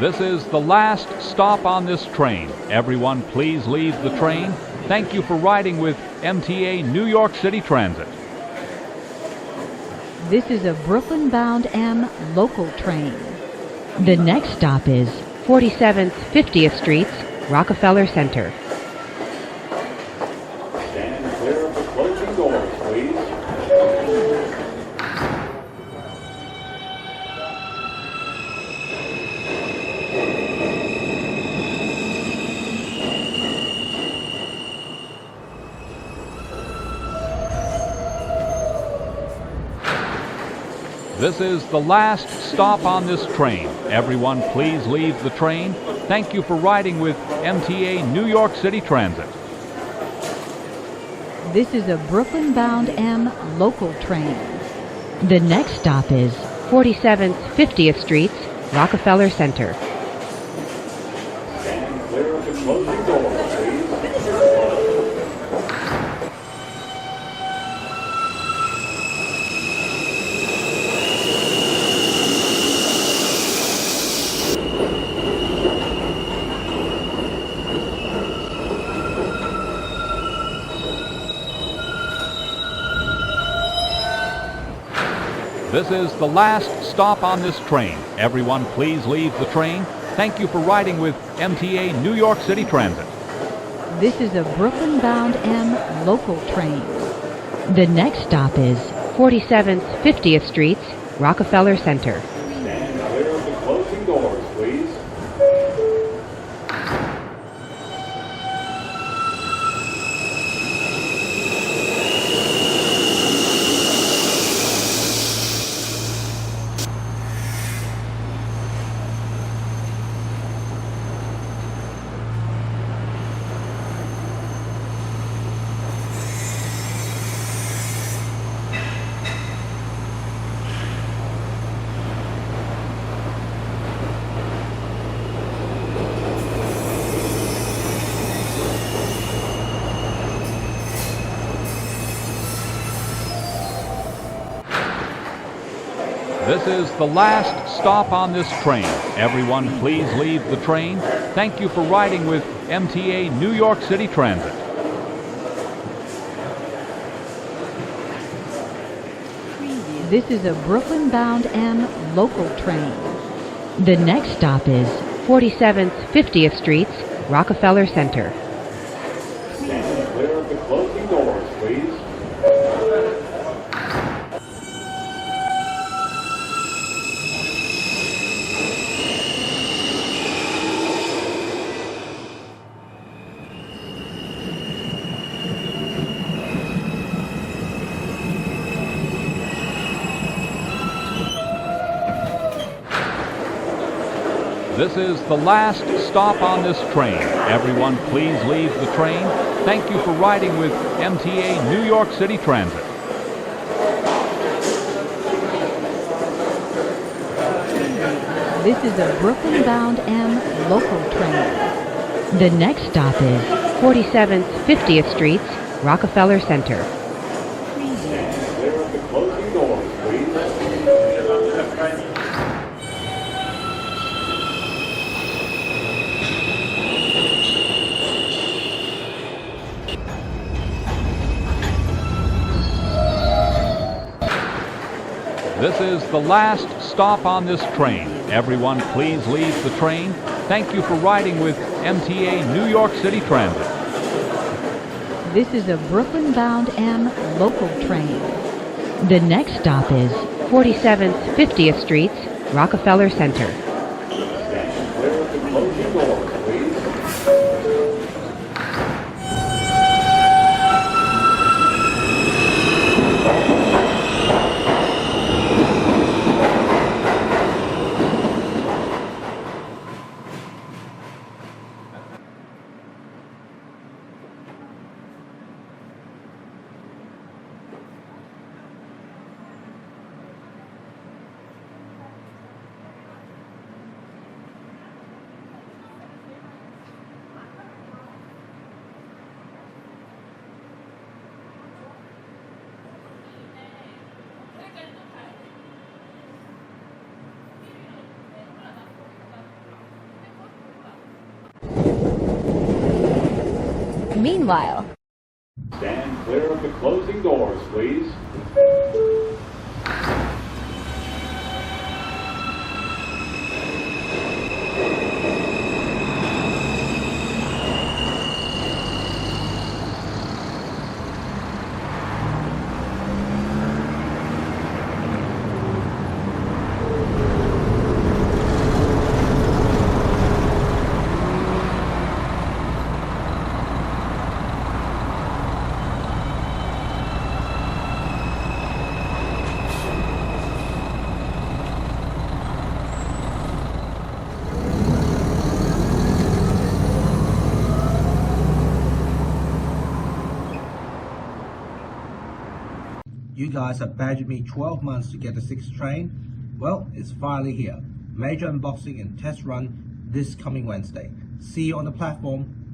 This is the last stop on this train. Everyone, please leave the train. Thank you for riding with MTA New York City Transit. This is a Brooklyn-bound M local train. The next stop is 47th 50th Streets, Rockefeller Center. Stand clear of the closing doors, please. This is the last stop on this train. Everyone, please leave the train. Thank you for riding with MTA New York City Transit. This is a Brooklyn-bound M local train. The next stop is 47th 50th Streets, Rockefeller Center. Stand clear of the closing doors, please. This is the last stop on this train. Everyone, please leave the train. Thank you for riding with MTA New York City Transit. This is a Brooklyn-bound M local train. The next stop is 47th 50th Streets, Rockefeller Center. Stand clear of the closing doors, please. This is the last stop on this train. Everyone, please leave the train. Thank you for riding with MTA New York City Transit. This is a Brooklyn-bound M local train. The next stop is 47th 50th Streets, Rockefeller Center. Stand clear of the closing doors, please. This is the last stop on this train. Everyone, please leave the train. Thank you for riding with MTA New York City Transit. This is a Brooklyn-bound M local train. The next stop is 47th 50th Streets, Rockefeller Center. Stand clear of the closing doors, please. This is the last stop on this train. Everyone, please leave the train. Thank you for riding with MTA New York City Transit. This is a Brooklyn-bound M local train. The next stop is 47th 50th Streets, Rockefeller Center. Stand clear of the closing doors, please. Meanwhile, Stand clear of the closing doors, please. You guys have badgered me 12 months to get the 6th train. Well, it's finally here. Major unboxing and test run this coming Wednesday. See you on the platform.